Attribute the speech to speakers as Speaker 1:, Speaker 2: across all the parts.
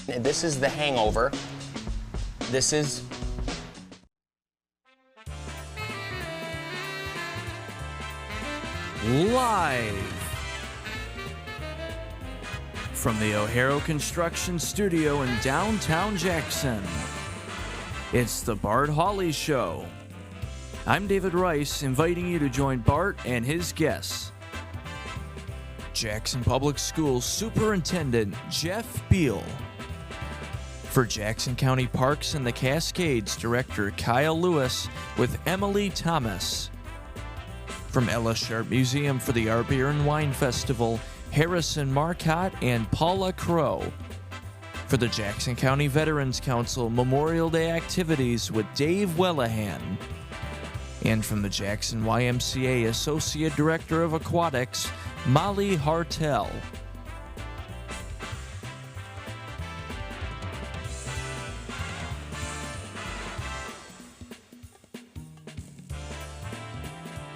Speaker 1: This is The Hangover. This is
Speaker 2: live from the O'Hara Construction Studio in downtown Jackson. It's the Bart Hawley Show. I'm David Rice, inviting you to join Bart and his guests. Jackson Public Schools Superintendent Jeff Beal. For Jackson County Parks and the Cascades, Director Kyle Lewis with Emily Thomas. From Ella Sharp Museum for the Art Beer and Wine Festival, Harrison Marcotte and Paula Crow. For the Jackson County Veterans Council Memorial Day activities with Dave Wellahan. And from the Jackson YMCA Associate Director of Aquatics, Molly Hartel.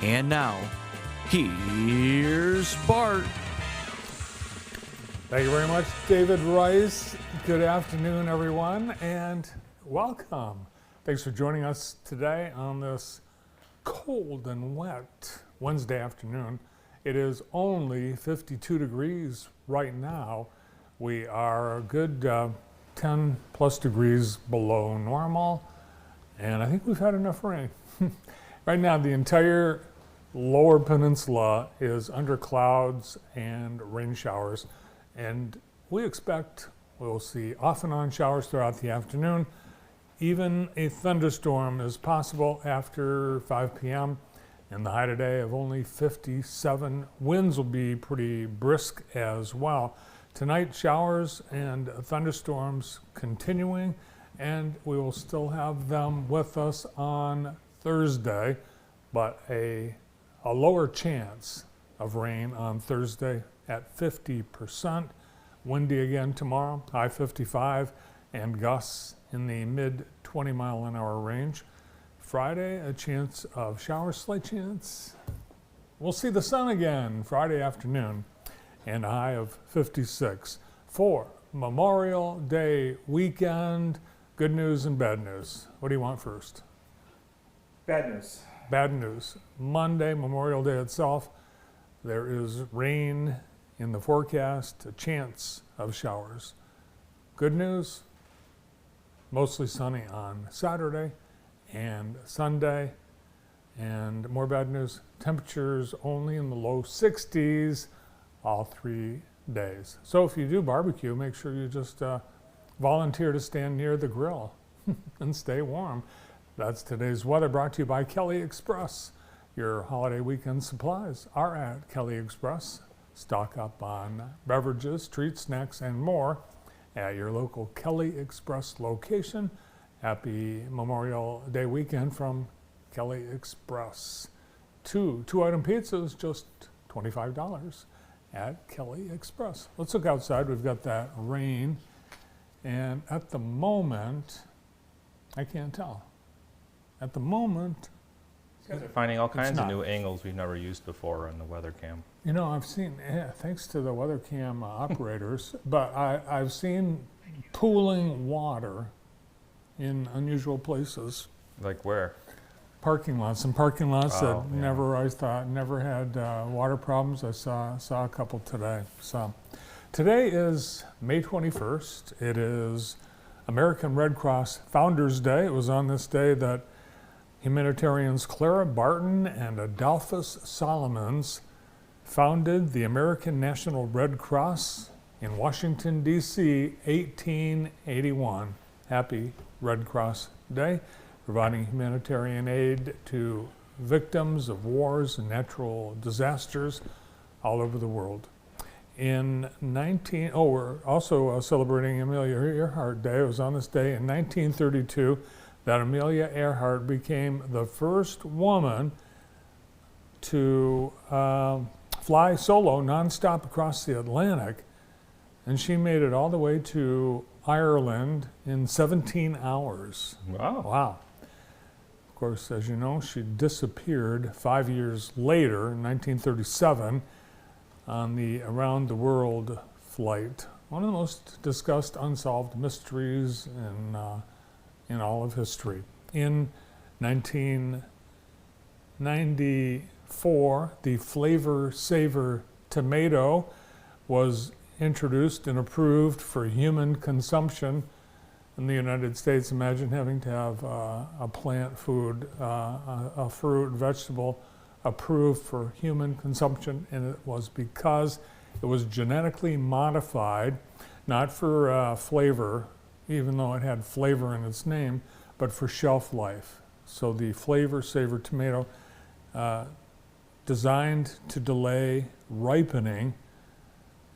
Speaker 2: And now, here's Bart.
Speaker 3: Thank you very much, David Rice. Good afternoon, everyone, and welcome. Thanks for joining us today on this cold and wet Wednesday afternoon. It is only 52 degrees right now. We are a good 10 plus degrees below normal, and I think we've had enough rain. Right now, the entire lower peninsula is under clouds and rain showers, and we expect we'll see off and on showers throughout the afternoon. Even a thunderstorm is possible after 5 p.m. and the high today of only 57. Winds will be pretty brisk as well. Tonight, showers and thunderstorms continuing, and we will still have them with us on Thursday, but a lower chance of rain on Thursday at 50%. Windy again tomorrow, high 55, and gusts in the mid 20 mile an hour range. Friday, a chance of showers, slight chance. We'll see the sun again Friday afternoon, and a high of 56. For Memorial Day weekend, good news and bad news. What do you want first?
Speaker 4: Bad news.
Speaker 3: Bad news. Monday, Memorial Day itself, there is rain in the forecast, a chance of showers. Good news, mostly sunny on Saturday and Sunday. And more bad news, temperatures only in the low 60s all 3 days. So if you do barbecue, make sure you just volunteer to stand near the grill and stay warm. That's today's weather, brought to you by Kelly Express. Your holiday weekend supplies are at Kelly Express. Stock up on beverages, treats, snacks, and more at your local Kelly Express location. Happy Memorial Day weekend from Kelly Express. Two-item pizzas, just $25 at Kelly Express. Let's look outside. We've got that rain, and at the moment, I can't tell. At the moment,
Speaker 4: you guys are finding all kinds of new angles we've never used before on the weather cam.
Speaker 3: You know, I've seen, thanks to the weather cam operators, but I've seen pooling water in unusual places.
Speaker 4: Like where?
Speaker 3: Parking lots. Some parking lots that
Speaker 4: yeah.
Speaker 3: I thought never had water problems. I saw a couple today. So today is May 21st. It is American Red Cross Founders Day. It was on this day that humanitarians Clara Barton and Adolphus Solomons founded the American National Red Cross in Washington, D.C., 1881. Happy Red Cross Day, providing humanitarian aid to victims of wars and natural disasters all over the world. We're also celebrating Amelia Earhart Day. It was on this day in 1932 that Amelia Earhart became the first woman to fly solo nonstop across the Atlantic, and she made it all the way to Ireland in 17 hours.
Speaker 4: Wow.
Speaker 3: Wow. Of course, as you know, she disappeared 5 years later in 1937 on the Around the World flight one of the most discussed unsolved mysteries in all of history. In 1994, the Flavor Savor tomato was introduced and approved for human consumption in the United States. Imagine having to have a plant food, a fruit, vegetable approved for human consumption, and it was because it was genetically modified, not for flavor, even though it had flavor in its name, but for shelf life. So the Flavor Savor tomato, designed to delay ripening,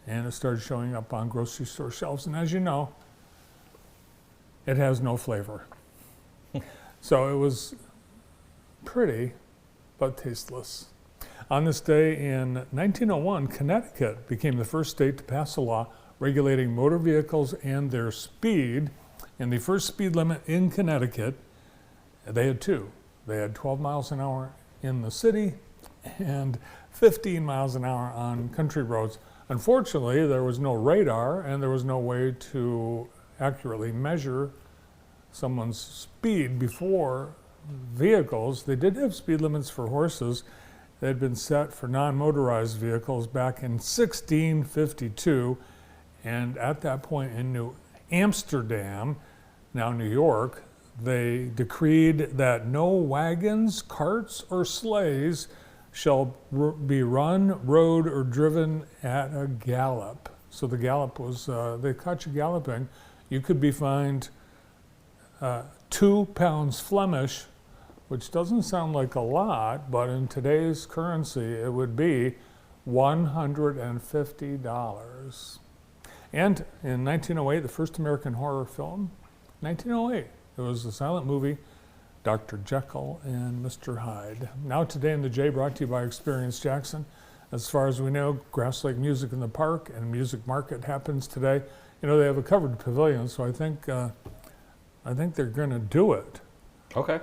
Speaker 3: and it started showing up on grocery store shelves. And as you know, it has no flavor. So it was pretty, but tasteless. On this day in 1901, Connecticut became the first state to pass a law regulating motor vehicles and their speed. And the first speed limit in Connecticut, they had two. They had 12 miles an hour in the city and 15 miles an hour on country roads. Unfortunately, there was no radar and there was no way to accurately measure someone's speed before vehicles. They did have speed limits for horses. They had been set for non-motorized vehicles back in 1652. And at that point in New Amsterdam, now New York, they decreed that no wagons, carts, or sleighs shall be run, rode, or driven at a gallop. So the gallop was, they caught you galloping, you could be fined 2 pounds Flemish, which doesn't sound like a lot, but in today's currency, it would be $150. And in 1908, the first American horror film, 1908, it was a silent movie, Dr. Jekyll and Mr. Hyde. Now Today in the J, brought to you by Experience Jackson. As far as we know, Grass Lake Music in the Park and Music Market happens today. You know, they have a covered pavilion, so I think they're going to do it.
Speaker 4: Okay.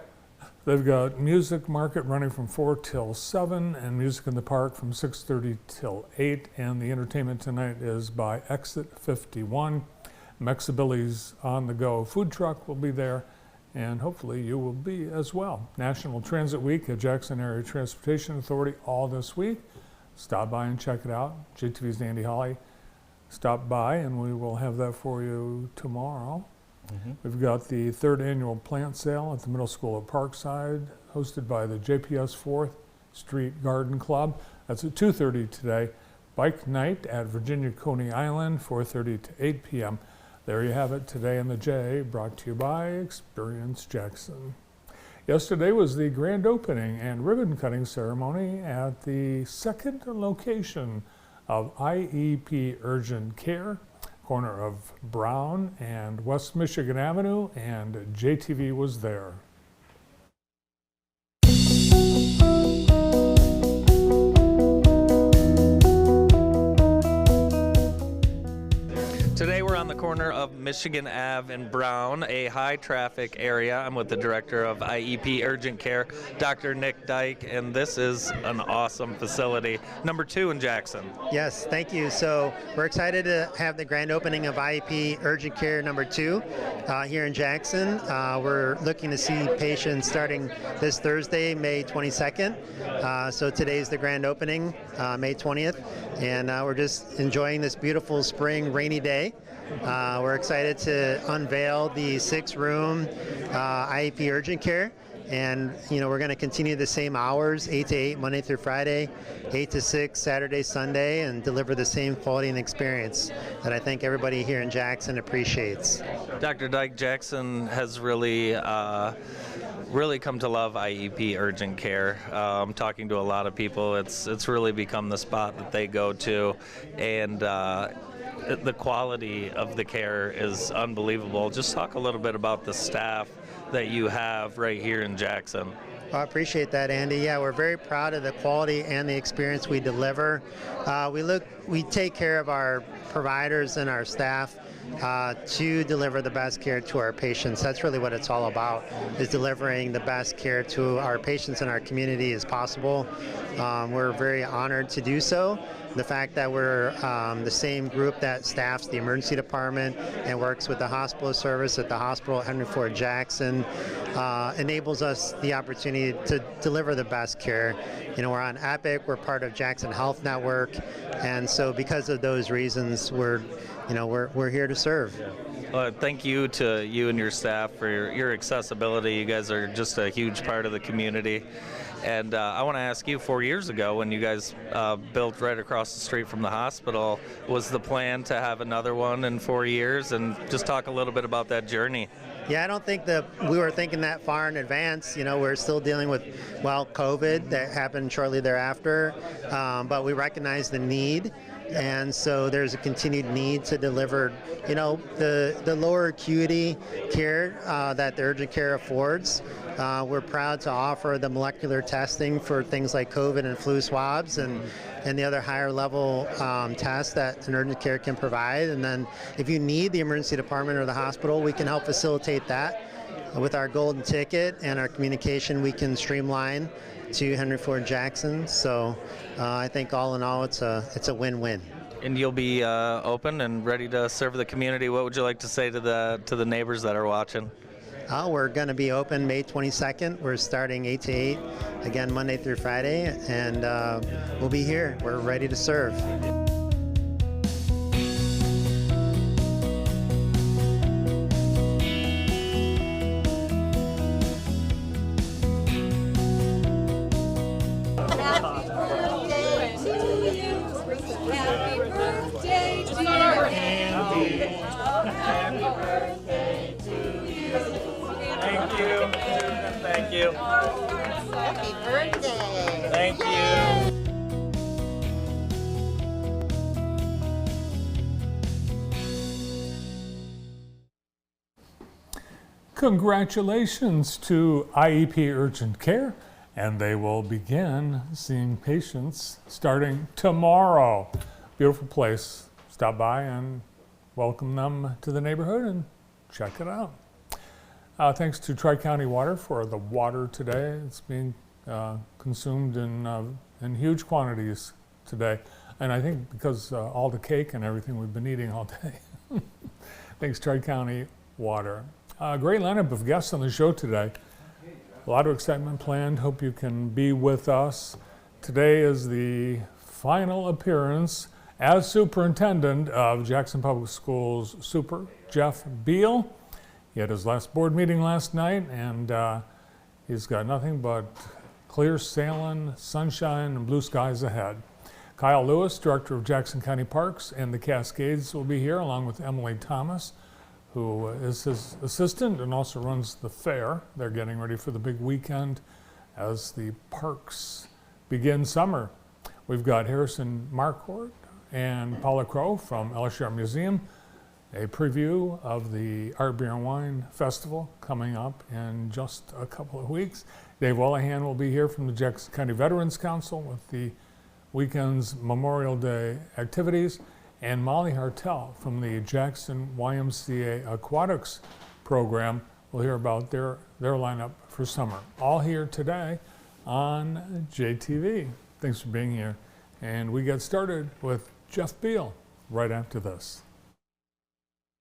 Speaker 3: They've got Music Market running from 4 till 7 and Music in the Park from 6:30 till 8. And the entertainment tonight is by Exit 51. Mexibilly's On the Go food truck will be there, and hopefully you will be as well. National Transit Week at Jackson Area Transportation Authority all this week. Stop by and check it out. JTV's Andy Hawley stopped by, and we will have that for you tomorrow. Mm-hmm. We've got the 3rd annual plant sale at the middle school at Parkside, hosted by the JPS 4th Street Garden Club. That's at 2:30 today. Bike night at Virginia Coney Island, 4:30 to 8 p.m. There you have it, Today in the J, brought to you by Experience Jackson. Yesterday was the grand opening and ribbon cutting ceremony at the second location of IEP Urgent Care, corner of Brown and West Michigan Avenue, and JTV was there.
Speaker 2: Today we're on the corner of Michigan Ave and Brown, a high-traffic area. I'm with the director of IEP Urgent Care, Dr. Nick Dyke, and this is an awesome facility. Number 2 in Jackson.
Speaker 5: Yes, thank you. So we're excited to have the grand opening of IEP Urgent Care number 2 here in Jackson. We're looking to see patients starting this Thursday, May 22nd. So today's the grand opening, May 20th, and we're just enjoying this beautiful spring rainy day. We're excited to unveil the 6-room IEP Urgent Care, and we're going to continue the same hours, 8 to 8 Monday through Friday, 8 to 6 Saturday, Sunday, and deliver the same quality and experience that I think everybody here in Jackson appreciates.
Speaker 2: Dr. Dyke, Jackson has really come to love IEP Urgent Care. I'm talking to a lot of people. It's really become the spot that they go to, and the quality of the care is unbelievable. Just talk a little bit about the staff that you have right here in Jackson.
Speaker 5: I appreciate that, Andy. Yeah, we're very proud of the quality and the experience we deliver. We take care of our providers and our staff to deliver the best care to our patients. That's really what it's all about, is delivering the best care to our patients and our community as possible. We're very honored to do so. The fact that we're the same group that staffs the emergency department and works with the hospital service at the hospital at Henry Ford Jackson enables us the opportunity to deliver the best care. You know, we're on Epic, we're part of Jackson Health Network, and so because of those reasons, we're here to serve.
Speaker 6: Well, thank you to you and your staff for your accessibility. You guys are just a huge part of the community. And I want to ask you, 4 years ago when you guys built right across the street from the hospital, was the plan to have another one in 4 years? And just talk a little bit about that journey.
Speaker 5: Yeah, I don't think that we were thinking that far in advance. You know, we're still dealing with, COVID that happened shortly thereafter, but we recognize the need. And so there's a continued need to deliver, the lower acuity care that the urgent care affords. We're proud to offer the molecular testing for things like COVID and flu swabs and the other higher level tests that an urgent care can provide. And then if you need the emergency department or the hospital, we can help facilitate that. With our golden ticket and our communication, we can streamline to Henry Ford Jackson. So I think all in all, it's a win-win.
Speaker 6: And you'll be open and ready to serve the community. What would you like to say to the neighbors that are watching?
Speaker 5: We're going to be open May 22nd. We're starting 8 to 8, again, Monday through Friday, and we'll be here. We're ready to serve.
Speaker 6: Thank you.
Speaker 7: Happy birthday.
Speaker 6: Thank you.
Speaker 3: Congratulations to IEP Urgent Care, and they will begin seeing patients starting tomorrow. Beautiful place. Stop by and welcome them to the neighborhood and check it out. Thanks to Tri-County Water for the water today. It's being consumed in huge quantities today. And I think because all the cake and everything we've been eating all day. Thanks, Tri-County Water. Great lineup of guests on the show today. A lot of excitement planned. Hope you can be with us. Today is the final appearance as superintendent of Jackson Public Schools Super Jeff Beal. He had his last board meeting last night, and he's got nothing but clear sailing, sunshine, and blue skies ahead. Kyle Lewis, director of Jackson County Parks and the Cascades, will be here, along with Emily Thomas, who is his assistant and also runs the fair. They're getting ready for the big weekend as the parks begin summer. We've got Harrison Marquardt and Paula Crow from LSR Museum. A preview of the Art, Beer, and Wine Festival coming up in just a couple of weeks. Dave Wellahan will be here from the Jackson County Veterans Council with the weekend's Memorial Day activities. And Molly Hartel from the Jackson YMCA Aquatics program will hear about their lineup for summer. All here today on JTV. Thanks for being here. And we get started with Jeff Beal right after this.